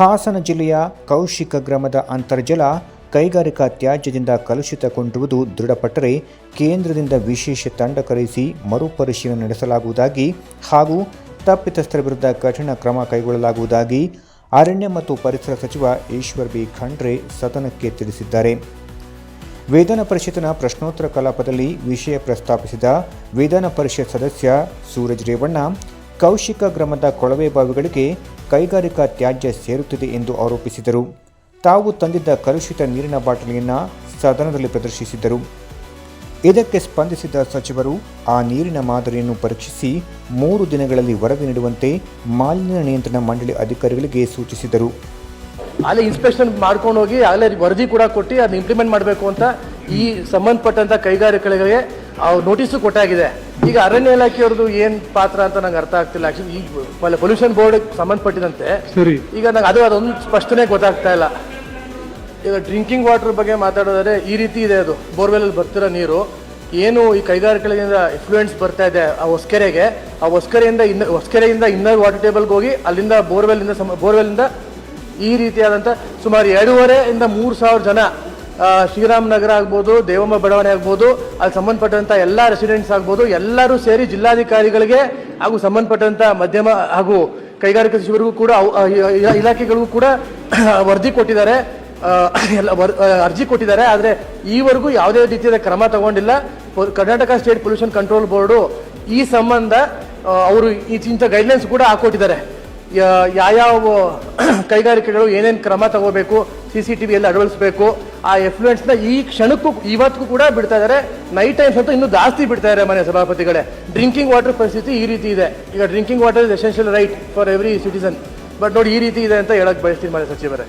ಹಾಸನ ಜಿಲ್ಲೆಯ ಕೌಶಿಕ ಗ್ರಾಮದ ಅಂತರ್ಜಲ ಕೈಗಾರಿಕಾ ತ್ಯಾಜ್ಯದಿಂದ ಕಲುಷಿತಗೊಂಡಿರುವುದು ದೃಢಪಟ್ಟರೆ ಕೇಂದ್ರದಿಂದ ವಿಶೇಷ ತಂಡ ಕರೆಸಿ ಮರುಪರಿಶೀಲನೆ ನಡೆಸಲಾಗುವುದಾಗಿ ಹಾಗೂ ತಪ್ಪಿತಸ್ಥರ ವಿರುದ್ಧ ಕಠಿಣ ಕ್ರಮ ಕೈಗೊಳ್ಳಲಾಗುವುದಾಗಿ ಅರಣ್ಯ ಮತ್ತು ಪರಿಸರ ಸಚಿವ ಈಶ್ವರ್ ಬಿ ಖಂಡ್ರೆ ಸದನಕ್ಕೆ ತಿಳಿಸಿದ್ದಾರೆ. ವಿಧಾನ ಪರಿಷತ್ತಿನ ಪ್ರಶ್ನೋತ್ತರ ಕಲಾಪದಲ್ಲಿ ವಿಷಯ ಪ್ರಸ್ತಾಪಿಸಿದ ವಿಧಾನ ಪರಿಷತ್ ಸದಸ್ಯ ಸೂರಜ್ ರೇವಣ್ಣ, ಕೌಶಿಕ ಗ್ರಾಮದ ಕೊಳವೆ ಬಾವಿಗಳಿಗೆ ಕೈಗಾರಿಕಾ ತ್ಯಾಜ್ಯ ಸೇರುತ್ತಿದೆ ಎಂದು ಆರೋಪಿಸಿದರು. ತಾವು ತಂದಿದ್ದ ಕಲುಷಿತ ನೀರಿನ ಬಾಟಲಿಯನ್ನು ಸದನದಲ್ಲಿ ಪ್ರದರ್ಶಿಸಿದ್ದರು. ಇದಕ್ಕೆ ಸ್ಪಂದಿಸಿದ ಸಚಿವರು ಆ ನೀರಿನ ಮಾದರಿಯನ್ನು ಪರೀಕ್ಷಿಸಿ 3 ದಿನಗಳಲ್ಲಿ ವರದಿ ನೀಡುವಂತೆ ಮಾಲಿನ್ಯ ನಿಯಂತ್ರಣ ಮಂಡಳಿ ಅಧಿಕಾರಿಗಳಿಗೆ ಸೂಚಿಸಿದರು. ಅಲ್ಲಿ ಇನ್ಸ್ಪೆಕ್ಷನ್ ಮಾಡ್ಕೊಂಡು ಹೋಗಿ ಅಲ್ಲೇ ವರದಿ ಕೂಡ ಕೊಟ್ಟು ಅದನ್ನ ಇಂಪ್ಲಿಮೆಂಟ್ ಮಾಡಬೇಕು ಅಂತ ಈ ಸಂಬಂಧಪಟ್ಟಂಥ ಕೈಗಾರಿಕೆಗಳಿಗೆ ನೋಟಿಸು ಕೊಟ್ಟಾಗಿದೆ. ಈಗ ಅರಣ್ಯ ಇಲಾಖೆಯವ್ರದ್ದು ಏನು ಪಾತ್ರ ಅಂತ ನಂಗೆ ಅರ್ಥ ಆಗ್ತಿಲ್ಲ. ಆಕ್ಚುಲಿ ಈಗ ಪೊಲ್ಯೂಷನ್ ಬೋರ್ಡ್ ಸಂಬಂಧಪಟ್ಟಿದಂತೆ ಈಗ ನಂಗೆ ಅದೊಂದು ಸ್ಪಷ್ಟನೆ ಗೊತ್ತಾಗ್ತಾ ಇಲ್ಲ. ಈಗ ಡ್ರಿಂಕಿಂಗ್ ವಾಟರ್ ಬಗ್ಗೆ ಮಾತಾಡೋದಾದ್ರೆ ಈ ರೀತಿ ಇದೆ. ಅದು ಬೋರ್ವೆಲಲ್ಲಿ ಬರ್ತಿರೋ ನೀರು ಏನು ಈ ಕೈಗಾರಿಕೆಗಳಿಂದ ಇನ್ಫ್ಲೂಯೆನ್ಸ್ ಬರ್ತಾ ಇದೆ ಆ ಹೊಸಕೆರೆಗೆ, ಆ ಹೊಸಕೆರೆಯಿಂದ ಇನ್ನರ್ ವಾಟರ್ ಟೇಬಲ್ಗೆ ಹೋಗಿ ಅಲ್ಲಿಂದ ಬೋರ್ವೆಲ್ಲಿಂದ ಈ ರೀತಿಯಾದಂಥ ಸುಮಾರು 2,500-3,000 ಜನ ಶ್ರೀರಾಮನಗರ ಆಗ್ಬೋದು, ದೇವಮ್ಮ ಬಡಾವಣೆ ಆಗ್ಬೋದು, ಅಲ್ಲಿ ಸಂಬಂಧಪಟ್ಟಂಥ ಎಲ್ಲ ರೆಸಿಡೆಂಟ್ಸ್ ಆಗ್ಬೋದು, ಎಲ್ಲರೂ ಸೇರಿ ಜಿಲ್ಲಾಧಿಕಾರಿಗಳಿಗೆ ಹಾಗೂ ಸಂಬಂಧಪಟ್ಟಂಥ ಮಧ್ಯಮ ಹಾಗೂ ಕೈಗಾರಿಕಾ ಸಚಿವರಿಗೂ ಕೂಡ ಇಲಾಖೆಗಳಿಗೂ ಕೂಡ ವರದಿ ಕೊಟ್ಟಿದ್ದಾರೆ, ಅರ್ಜಿ ಕೊಟ್ಟಿದ್ದಾರೆ. ಆದರೆ ಈವರೆಗೂ ಯಾವುದೇ ರೀತಿಯಾದ ಕ್ರಮ ತಗೊಂಡಿಲ್ಲ. Karnataka state pollution control board ಈ ಸಂಬಂಧ ಅವರು ಇಂಥ ಗೈಡ್ಲೈನ್ಸ್ ಕೂಡ ಹಾಕೊಟ್ಟಿದ್ದಾರೆ. ಯಾವ್ಯಾವ ಕೈಗಾರಿಕೆಗಳು ಏನೇನು ಕ್ರಮ ತಗೋಬೇಕು, CCTV ಎಲ್ಲ ಅಳವಡಿಸಬೇಕು, ಆ ಎಫ್ಲುಯೆನ್ಸ್ನ ಈ ಕ್ಷಣಕ್ಕೂ ಇವತ್ತಿಗೂ ಕೂಡ ಬಿಡ್ತಾ ಇದ್ದಾರೆ. ನೈಟ್ ಟೈಮ್ಸ್ ಅಂತೂ ಇನ್ನೂ ಜಾಸ್ತಿ ಬಿಡ್ತಾ ಇದ್ದಾರೆ ಮನೆ ಸಭಾಪತಿಗಳೇ. ಡ್ರಿಂಕಿಂಗ್ ವಾಟರ್ ಪರಿಸ್ಥಿತಿ ಈ ರೀತಿ ಇದೆ. ಈಗ drinking water is essential right for every citizen. But ನೋಡಿ ಈ ರೀತಿ ಇದೆ ಅಂತ ಹೇಳಕ್ ಬಯಸ್ತೀನಿ ಮನೆ ಸಚಿವರೇ.